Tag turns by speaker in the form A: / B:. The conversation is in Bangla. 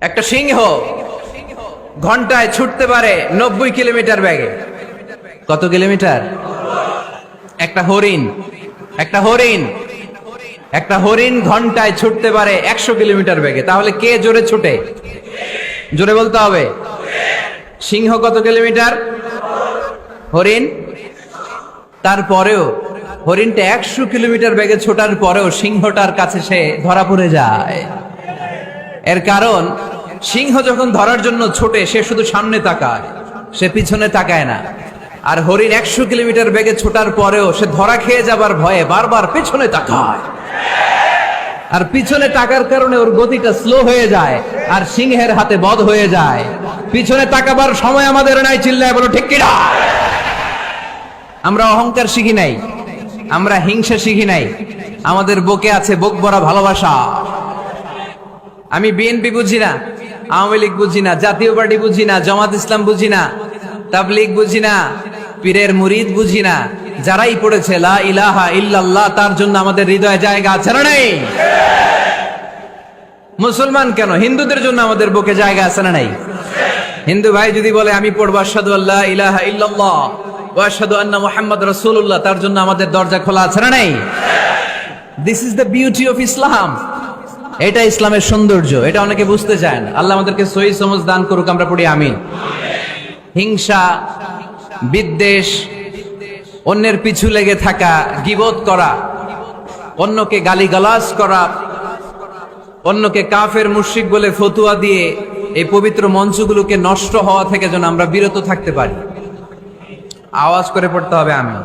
A: একটা সিংহ ঘন্টায় ছুটতে পারে 90 কিলোমিটার বেগে। কত কিলোমিটার? একটা হরিণ ঘন্টায় ছুটতে পারে 100 কিলোমিটার বেগে। তাহলে কে জোরে ছুটে? জোরে বলতে হবে। সিংহ কত কিলোমিটার? হরিণ। তারপরেও হরিণটা 100 কিলোমিটার বেগে ছোটার পরেও সিংহটার কাছে সে ধরা পড়ে যায়। এর কারণ সিংহ যখন ধরার জন্য ছোটে সে শুধু সামনে তাকায়, সে পিছনে তাকায় না। আর হরিণ 100 কিলোমিটার বেগে ছোটার পরেও সে ধরা খেয়ে যাবার ভয়ে বারবার পেছনে তাকায়। আর পিছনে তাকার কারণে ওর গতিটা স্লো হয়ে যায় আর সিংহের হাতে বধ হয়ে যায়। পিছনে তাকাবার সময় আমাদের নাই, চিল্লায় বলো ঠিক কিনা? আমরা অহংকার শিখি নাই, আমরা হিংসা শিখি নাই, আমাদের বুকে আছে বুক ভরা ভালোবাসা। আমি বিএনপি বুঝি না, আওয়ামী লীগ বুঝি না, জাতীয় পার্টি বুঝি না, জামাত ইসলাম বুঝি না, তাবলীগ বুঝি না, পীরের মুরিদ বুঝি না। যারাই পড়েছে লা ইলাহা ইল্লাল্লাহ তার জন্য আমাদের হৃদয়ে জায়গা আছে না নাই? মুসলমান কেন, হিন্দুদের জন্য আমাদের বুকে জায়গা আছে না নাই? হিন্দু ভাই যদি বলে আমি পড়বো আশহাদু আল্লা ইলাহা ইল্লাল্লাহ ওয়া আশহাদু আন্না মুহাম্মাদ রাসূলুল্লাহ, তার জন্য আমাদের দরজা খোলা আছে না নাই? This is the beauty of Islam. এটা ইসলামের সৌন্দর্য, এটা অনেকে বুঝতে চায় না। আল্লাহ আমাদেরকে সহি সমঝ দান করুক, আমরা পড়ি আমিন। হিংসা, বিদ্বেষ, অন্যের পিছু লেগে থাকা, গীবত করা, অন্যকে গালিগালাজ করা, অন্যকে কাফের মুশরিক বলে ফতুয়া দিয়ে এই পবিত্র মঞ্চগুলোকে নষ্ট হওয়া থেকে যেন আমরা বিরত থাকতে পারি। আওয়াজ করে পড়তে হবে আমিন।